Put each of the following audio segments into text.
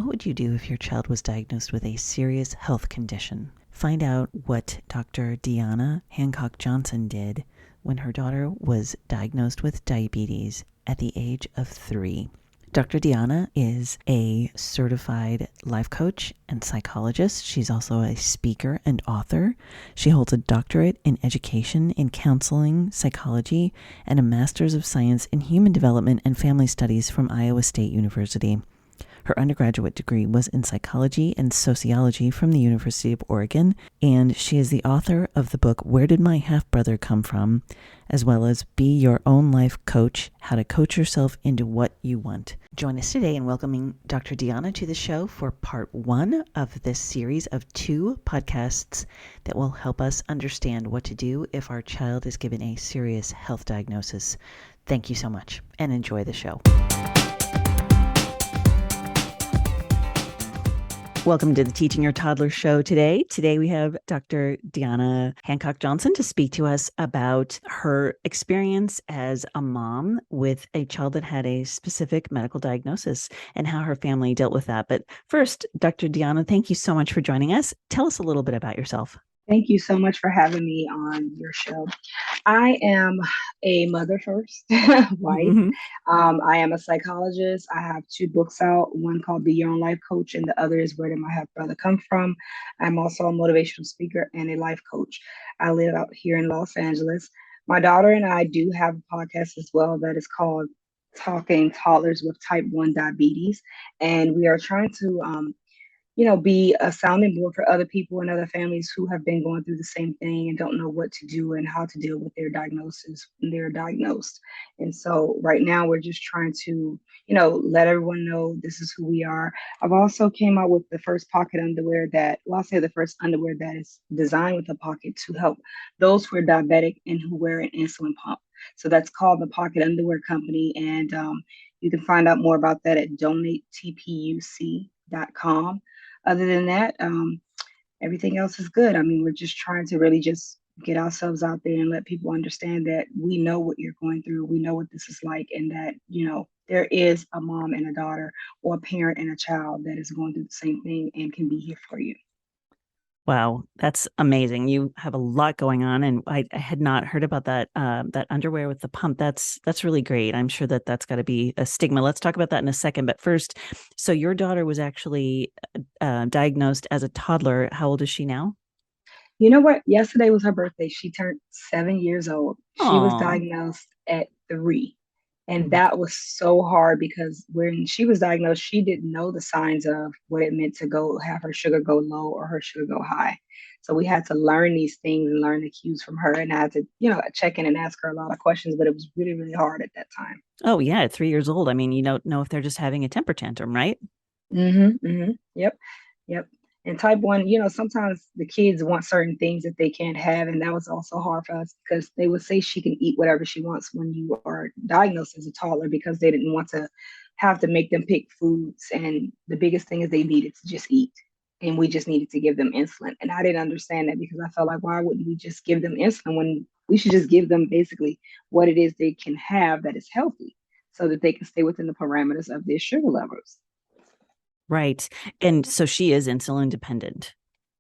What would you do if your child was diagnosed with a serious health condition? Find out what Dr. Dionna Hancock-Johnson did when her daughter was diagnosed with diabetes at the age of 3. Dr. Dionna is a certified life coach and psychologist. She's also a speaker and author. She holds a doctorate in education in counseling, psychology, and a master's of science in human development and family studies from Iowa State University. Her undergraduate degree was in psychology and sociology from the University of Oregon, and she is the author of the book Where Did My Half-Brother Come From?, as well as Be Your Own Life Coach, How to Coach Yourself into What You Want. Join us today in welcoming Dr. Dionna to the show for part 1 of this series of 2 podcasts that will help us understand what to do if our child is given a serious health diagnosis. Thank you so much, and enjoy the show. Welcome to the Teaching Your Toddler show today. Today we have Dr. Dionna Hancock-Johnson to speak to us about her experience as a mom with a child that had a specific medical diagnosis and how her family dealt with that. But first, Dr. Dionna, thank you so much for joining us. Tell us a little bit about yourself. Thank you so much for having me on your show. I am a mother first, wife. I am a psychologist. I have 2 books out, one called Be Your Own Life Coach, and the other is Where Did My Half-Brother Come From? I'm also a motivational speaker and a life coach. I live out here in Los Angeles. My daughter and I do have a podcast as well that is called Talking Toddlers with Type 1 Diabetes. And we are trying to be a sounding board for other people and other families who have been going through the same thing and don't know what to do and how to deal with their diagnosis when they're diagnosed. And so right now we're just trying to, let everyone know this is who we are. I've also came out with the first pocket underwear I'll say the first underwear that is designed with a pocket to help those who are diabetic and who wear an insulin pump. So that's called the Pocket Underwear Company. And you can find out more about that at donatetpuc.com. Other than that, everything else is good. I mean, we're just trying to really just get ourselves out there and let people understand that we know what you're going through. We know what this is like, and that, there is a mom and a daughter or a parent and a child that is going through the same thing and can be here for you. Wow, that's amazing. You have a lot going on, and I had not heard about that that underwear with the pump. That's really great. I'm sure that's got to be a stigma. Let's talk about that in a second. But first, so your daughter was actually diagnosed as a toddler. How old is she now? You know what? Yesterday was her birthday. She turned 7 years old. She was Aw. diagnosed at 3. And that was so hard because when she was diagnosed, she didn't know the signs of what it meant to have her sugar go low or her sugar go high. So we had to learn these things and learn the cues from her. And I had to, check in and ask her a lot of questions, but it was really, really hard at that time. Oh yeah, at 3 years old. I mean, you don't know if they're just having a temper tantrum, right? Yep. And type 1, sometimes the kids want certain things that they can't have. And that was also hard for us because they would say she can eat whatever she wants when you are diagnosed as a toddler because they didn't want to have to make them pick foods. And the biggest thing is they needed to just eat. And we just needed to give them insulin. And I didn't understand that because I felt like, why wouldn't we just give them insulin when we should just give them basically what it is they can have that is healthy so that they can stay within the parameters of their sugar levels. Right. And so she is insulin dependent.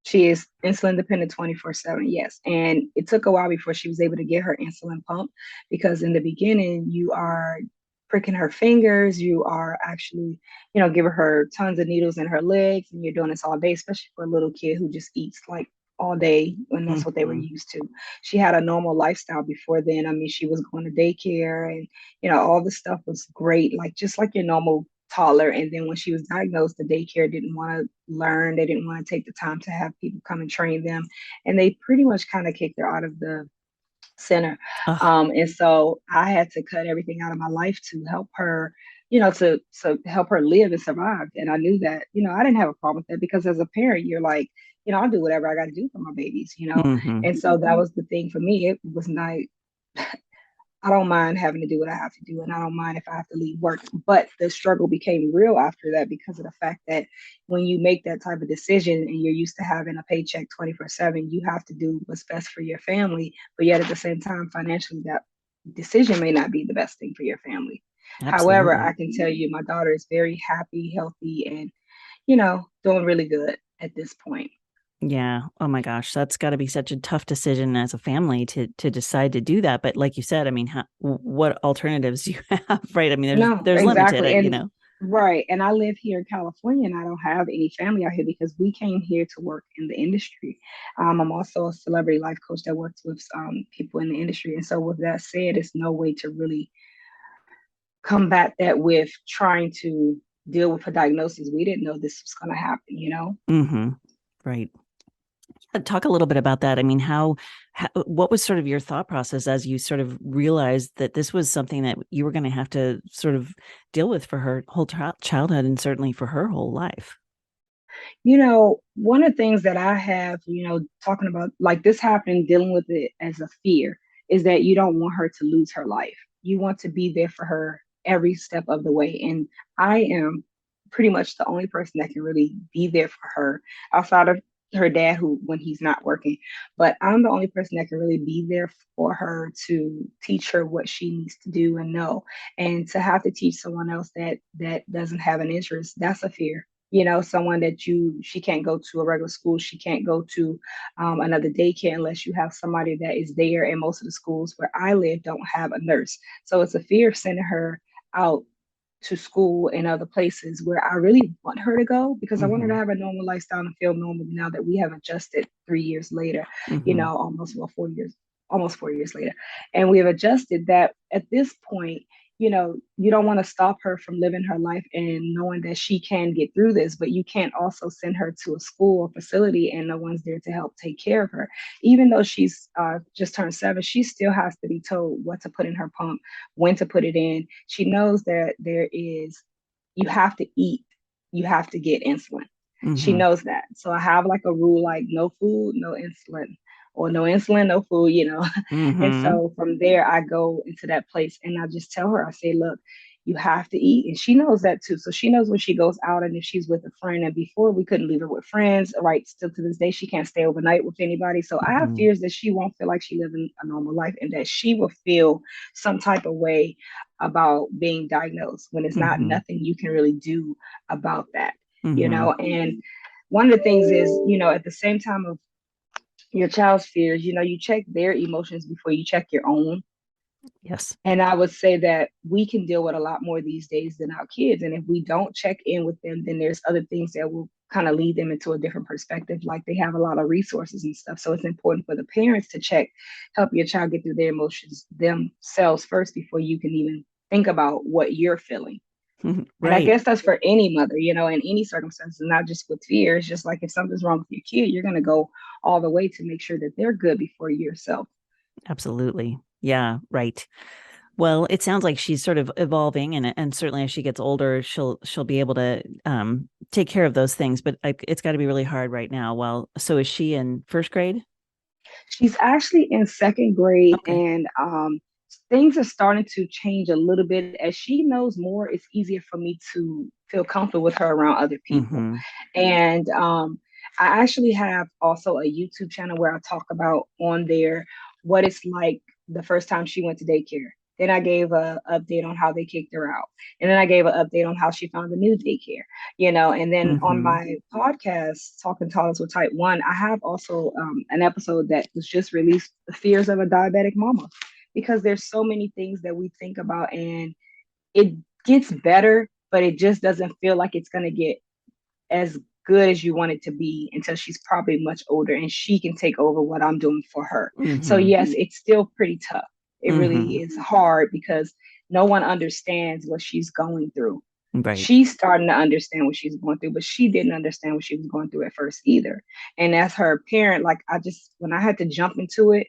She is insulin dependent 24/7, yes. And it took a while before she was able to get her insulin pump because in the beginning, you are pricking her fingers, you are actually, giving her tons of needles in her legs, and you're doing this all day, especially for a little kid who just eats like all day when that's what they were used to. She had a normal lifestyle before then. I mean, she was going to daycare and, all the stuff was great, like just like your normal toddler. And then when she was diagnosed, the daycare didn't want to learn. They didn't want to take the time to have people come and train them. And they pretty much kind of kicked her out of the center. And so I had to cut everything out of my life to help her, to help her live and survive. And I knew that, I didn't have a problem with that because as a parent, you're like, I'll do whatever I got to do for my babies, And so that was the thing for me. It was not, I don't mind having to do what I have to do, and I don't mind if I have to leave work. But the struggle became real after that because of the fact that when you make that type of decision and you're used to having a paycheck 24/7, you have to do what's best for your family. But yet at the same time, financially, that decision may not be the best thing for your family. Absolutely. However, I can tell you my daughter is very happy, healthy, and doing really good at this point. Yeah. Oh my gosh, that's got to be such a tough decision as a family to decide to do that. But like you said, I mean, what alternatives do you have, right? I mean, No, there's limited, exactly. you And know. right. And I live here in California and I don't have any family out here because we came here to work in the industry. I'm also a celebrity life coach that works with people in the industry. And so, with that said, it's no way to really combat that with trying to deal with a diagnosis. We didn't know this was going to happen. Mm-hmm. Right. Talk a little bit about that. I mean, what was sort of your thought process as you sort of realized that this was something that you were going to have to sort of deal with for her whole childhood and certainly for her whole life? One of the things that I have, talking about like this happening, dealing with it as a fear, is that you don't want her to lose her life. You want to be there for her every step of the way. And I am pretty much the only person that can really be there for her outside of her dad, who when he's not working. But I'm the only person that can really be there for her to teach her what she needs to do and know. And to have to teach someone else that doesn't have an interest, that's a fear. Someone that she can't go to a regular school, she can't go to another daycare unless you have somebody that is there. And most of the schools where I live don't have a nurse, so it's a fear of sending her out to school and other places where I really want her to go, because I want her to Mm-hmm. have a normal lifestyle and feel normal now that we have adjusted 3 years later, Mm-hmm. almost, well, 4 years, almost 4 years later. And we have adjusted that at this point. You don't want to stop her from living her life and knowing that she can get through this, but you can't also send her to a school or facility and no one's there to help take care of her. Even though she's just turned 7, she still has to be told what to put in her pump, when to put it in. She knows that you have to eat, you have to get insulin. She Mm-hmm. knows that. So I have like a rule like no food, no insulin, or no insulin, no food. And Mm-hmm. so from there, I go into that place and I just tell her, I say, look, you have to eat. And she knows that too. So she knows when she goes out and if she's with a friend. And before we couldn't leave her with friends, right? Still to this day, she can't stay overnight with anybody. So I have Mm-hmm. fears that she won't feel like she living a normal life and that she will feel some type of way about being diagnosed when it's not Mm-hmm. nothing you can really do about that, Mm-hmm. and one of the things is, at the same time of your child's fears, you check their emotions before you check your own. Yes. And I would say that we can deal with a lot more these days than our kids. And if we don't check in with them, then there's other things that will kind of lead them into a different perspective. Like they have a lot of resources and stuff. So it's important for the parents to help your child get through their emotions themselves first before you can even think about what you're feeling. And I Right. guess that's for any mother, in any circumstances, not just with fear. It's just like if something's wrong with your kid, you're going to go all the way to make sure that they're good before yourself. Absolutely. Yeah. Right. Well, it sounds like she's sort of evolving, and certainly as she gets older, she'll be able to take care of those things. But it's got to be really hard right now. Well, so is she in first grade? She's actually in second grade, Okay. and things are starting to change a little bit. As she knows more, it's easier for me to feel comfortable with her around other people. Mm-hmm. And I actually have also a YouTube channel where I talk about on there what it's like the first time she went to daycare. Then I gave a update on how they kicked her out. And then I gave an update on how she found a new daycare. And then on Mm-hmm. my podcast, Talking Toddlers with Type 1, I have also an episode that was just released, The Fears of a Diabetic Mama, because there's so many things that we think about and it gets better, but it just doesn't feel like it's going to get as good as you want it to be until she's probably much older and she can take over what I'm doing for her. So Mm-hmm. yes, it's still pretty tough. It really Mm-hmm. is hard because no one understands what she's going through. Right. She's starting to understand what she's going through, but she didn't understand what she was going through at first either. And as her parent, like when I had to jump into it,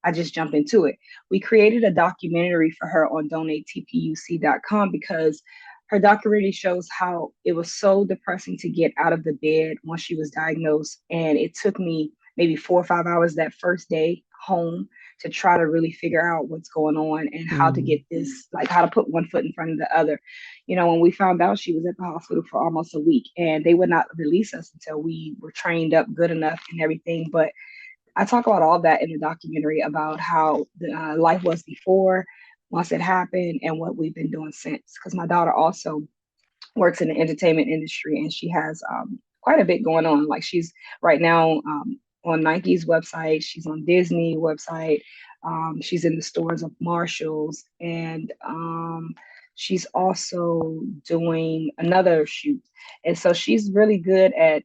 I just jumped into it. We created a documentary for her on donatetpuc.com because her documentary shows how it was so depressing to get out of the bed once she was diagnosed. And it took me maybe 4 or 5 hours that first day home to try to really figure out what's going on and how to Mm-hmm. get this, like how to put one foot in front of the other. When we found out, she was at the hospital for almost a week and they would not release us until we were trained up good enough and everything. But I talk about all that in the documentary about how the life was before, once it happened, and what we've been doing since. Because my daughter also works in the entertainment industry, and she has quite a bit going on. Like she's right now on Nike's website, she's on Disney website, she's in the stores of Marshalls, and she's also doing another shoot. And so she's really good at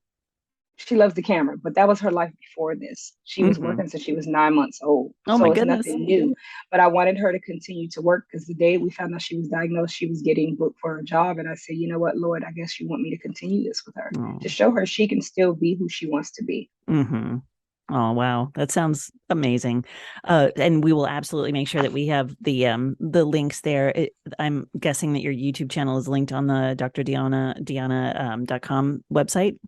she loves the camera, but that was her life before this. She was Hmm. working since she was 9 months old. Oh my So it's goodness. nothing new. But I wanted her to continue to work because the day we found out she was diagnosed, she was getting booked for a job. And I said, you know what, Lord, I guess you want me to continue this with her to Oh. show her she can still be who she wants to be. Hmm. Oh wow, that sounds amazing. And we will absolutely make sure that we have the links there. I'm guessing that your YouTube channel is linked on the Dr. Dionna.com website.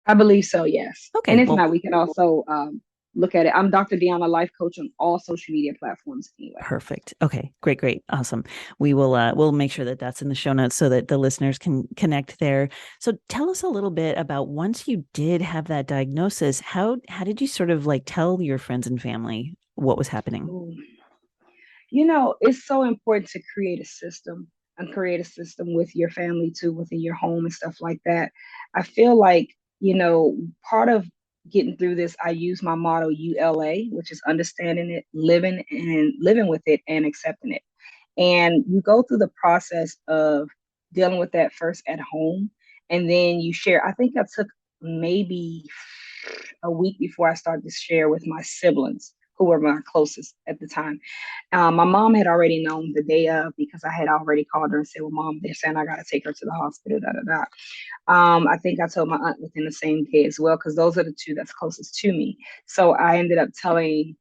I believe so, yes. Okay, And if well, not, we can also look at it. I'm Dr. Deanna, life coach on all social media platforms anyway. perfect. Okay, great, great, awesome. We'll make sure that that's in the show notes so that the listeners can connect there. So tell us a little bit about once you did have that diagnosis, how did you sort of like tell your friends and family what was happening? Ooh. You know, it's so important to create a system and create a system with your family too, within your home and stuff like that. I feel like, part of getting through this, I use my motto ULA, which is understanding it, living with it and accepting it. And you go through the process of dealing with that first at home. And then you share. I think I took maybe a week before I started to share with my siblings, who were my closest at the time. My mom had already known the day of because I had already called her and said, well, Mom, they're saying I got to take her to the hospital, da da da. I think I told my aunt within the same day as well, because those are the two that's closest to me. So I ended up telling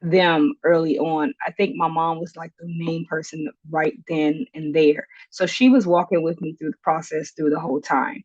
them early on. I think my mom was like the main person right then and there. So she was walking with me through the process through the whole time.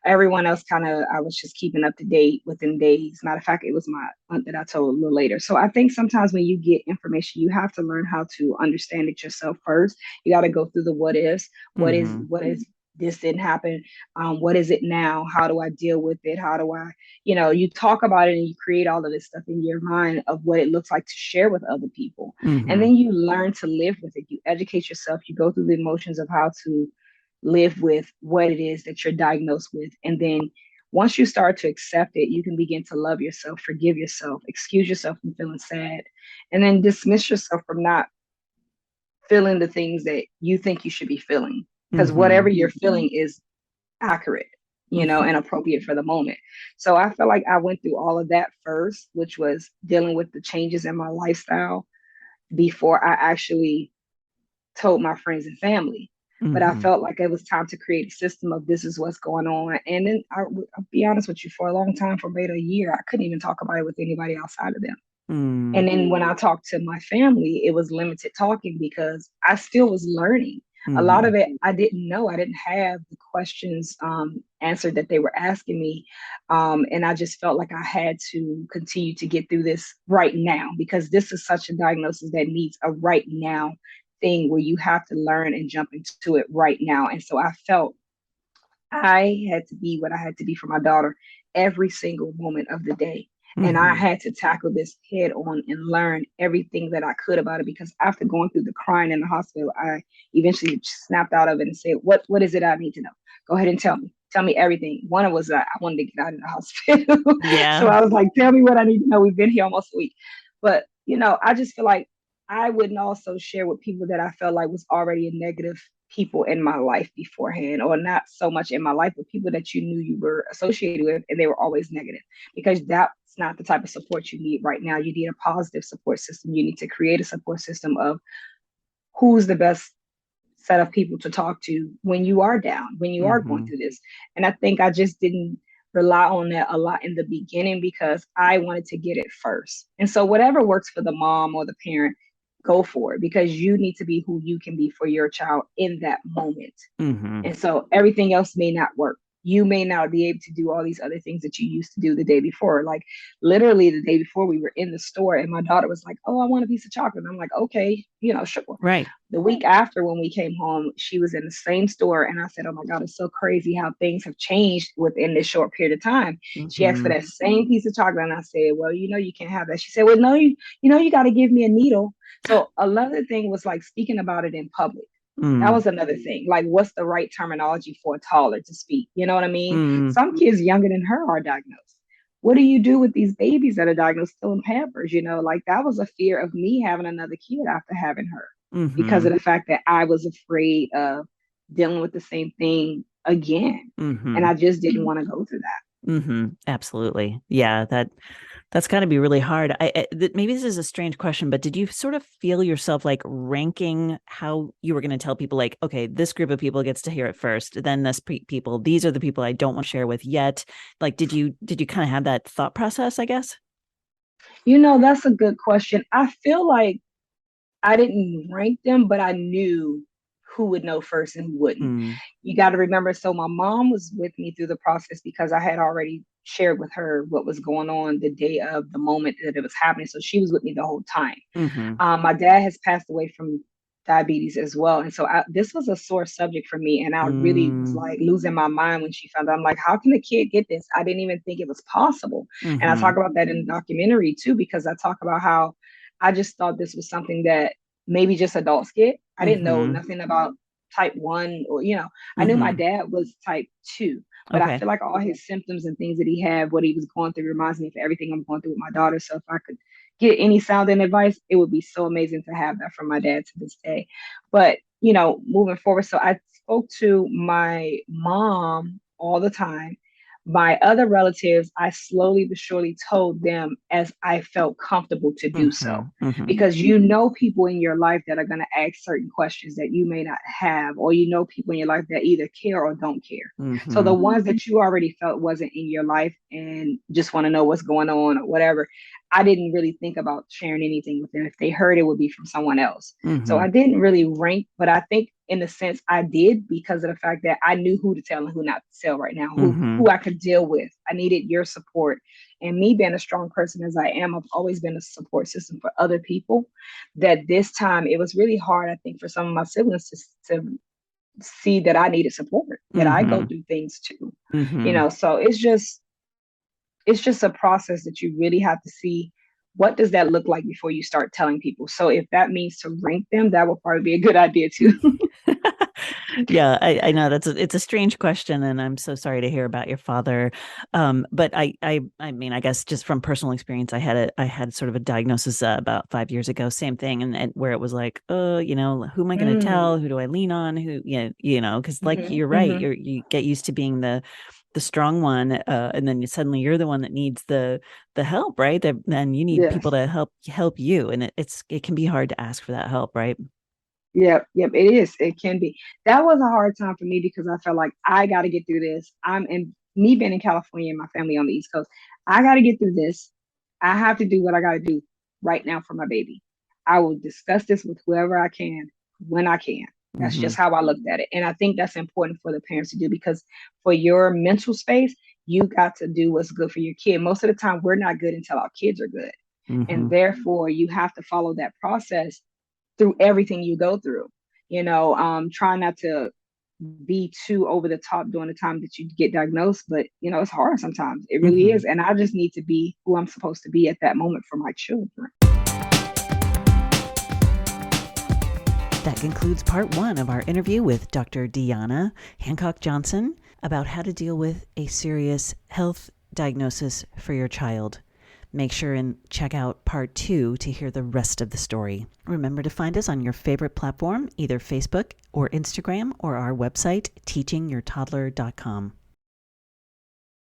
Everyone else kind of, I was just keeping up to date within days. Matter of fact, it was my aunt that I told a little later. So I think sometimes when you get information, you have to learn how to understand it yourself first. You got to go through the what ifs. Mm-hmm. What is this didn't happen? What is it now? How do I deal with it? How do I you talk about it and you create all of this stuff in your mind of what it looks like to share with other people. And Mm-hmm. then you learn to live with it. You educate yourself. You go through the emotions of how to live with what it is that you're diagnosed with. And then once you start to accept it, you can begin to love yourself, forgive yourself, excuse yourself from feeling sad, and then dismiss yourself from not feeling the things that you think you should be feeling. Because Mm-hmm. whatever you're feeling is accurate, and appropriate for the moment. So I feel like I went through all of that first, which was dealing with the changes in my lifestyle before I actually told my friends and family. But I Mm-hmm. felt like it was time to create a system of this is what's going on. And then I'll be honest with you, for a long time, for about a year, I couldn't even talk about it with anybody outside of them. Mm-hmm. And then when I talked to my family, it was limited talking because I still was learning. A lot Mm-hmm. of it I didn't know. I didn't have the questions answered that they were asking me. And I just felt like I had to continue to get through this right now because this is such a diagnosis that needs a right now thing where you have to learn and jump into it right now. And so I felt I had to be what I had to be for my daughter every single moment of the day. And I Mm-hmm. had to tackle this head on and learn everything that I could about it because after going through the crying in the hospital, I eventually snapped out of it and said, what is it I need to know? Go ahead and tell me. Tell me everything. One was I wanted to get out of the hospital. So Yeah. I was like, tell me what I need to know. We've been here almost a week. But, I just feel like I wouldn't also share with people that I felt like was already a negative people in my life beforehand, or not so much in my life, but people that you knew you were associated with, and they were always negative, because that's not the type of support you need right now. You need a positive support system. You need to create a support system of who's the best set of people to talk to when you are down, when you are going Mm-hmm. through this. And I think I just didn't rely on that a lot in the beginning because I wanted to get it first. And so whatever works for the mom or the parent, go for it because you need to be who you can be for your child in that moment. Mm-hmm. And so everything else may not work. You may not be able to do all these other things that you used to do the day before. Like literally the day before, we were in the store and my daughter was like, "Oh, I want a piece of chocolate." And I'm like, "Okay, sure." Right. The week after, when we came home, she was in the same store. And I said, "Oh my God, it's so crazy how things have changed within this short period of time." She asked for Mm-hmm. that same piece of chocolate. And I said, "Well, you can't have that." She said, "Well, no, you got to give me a needle." So another thing was like speaking about it in public. That Mm. was another thing. Like, what's the right terminology for a toddler to speak? You know what I mean? Mm. Some kids younger than her are diagnosed. What do you do with these babies that are diagnosed still in Pampers? Like that was a fear of me having another kid after having her because Mm-hmm. of the fact that I was afraid of dealing with the same thing again. And Mm-hmm. I just didn't want to go through that. Mm-hmm. Absolutely. Yeah, that's got to be really hard. Maybe this is a strange question, but did you sort of feel yourself like ranking how you were going to tell people, like, okay, this group of people gets to hear it first, then this people, these are the people I don't want to share with yet. Like, did you kind of have that thought process, I guess? That's a good question. I feel like I didn't rank them, but I knew who would know first and who wouldn't. Mm, You got to remember, so my mom was with me through the process because I had already shared with her what was going on the day of the moment that it was happening. So she was with me the whole time. mm-hmm. My dad has passed away from diabetes as well. And so this was a sore subject for me. And I really was Mm, like losing my mind when she found out. I'm like, how can a kid get this? I didn't even think it was possible. And I mm-hmm. talk about that in the documentary too, because I talk about how I just thought this was something that maybe just adults get. I didn't know Mm-hmm. nothing about type 1 or, I knew my Mm-hmm. dad was type 2, but I Okay. feel like all his symptoms and things that he had, what he was going through reminds me of everything I'm going through with my daughter. So if I could get any sounding advice, it would be so amazing to have that from my dad to this day. But, moving forward, so I spoke to my mom all the time. My other relatives, I slowly but surely told them as I felt comfortable to do Mm-hmm. so. Mm-hmm. Because people in your life that are going to ask certain questions that you may not have, or people in your life that either care or don't care. So the Mm-hmm. ones that you already felt wasn't in your life and just want to know what's going on or whatever, I didn't really think about sharing anything with them. If they heard, it would be from someone else. So Mm-hmm. I didn't really rank, but I think in a sense I did because of the fact that I knew who to tell and who not to tell right now, who Mm-hmm. I could deal with. I needed your support. And me being a strong person as I am, I've always been a support system for other people. That this time it was really hard, I think, for some of my siblings to see that I needed support, that I go Mm-hmm. through things too. Mm-hmm. So it's just a process that you really have to see what does that look like before you start telling people. So if that means to rank them, that would probably be a good idea too. Yeah, I know it's a strange question, and I'm so sorry to hear about your father. But I mean, I guess just from personal experience, I had sort of a diagnosis about 5 years ago, same thing, and where it was like, who am I going to tell? Mm. Who do I lean on? Who, because like Hmm. you're right, Hmm. you get used to being the strong one, and then suddenly you're the one that needs the help, right? Then you need people Yes. to help you, and it can be hard to ask for that help, right? Yep, yep, it is. It can be. That was a hard time for me because I felt like I got to get through this. I'm in Me being in California and my family on the East Coast. I got to get through this. I have to do what I got to do right now for my baby. I will discuss this with whoever I can when I can. That's Mm-hmm. just how I looked at it. And I think that's important for the parents to do because for your mental space, you got to do what's good for your kid. Most of the time, we're not good until our kids are good. Mm-hmm. And therefore, you have to follow that process through everything you go through. Try not to be too over the top during the time that you get diagnosed, but it's hard sometimes. It really Mm-hmm. is. And I just need to be who I'm supposed to be at that moment for my children. That concludes part one of our interview with Dr. Dionna Hancock-Johnson about how to deal with a serious health diagnosis for your child. Make sure and check out part two to hear the rest of the story. Remember to find us on your favorite platform, either Facebook or Instagram or our website, teachingyourtoddler.com.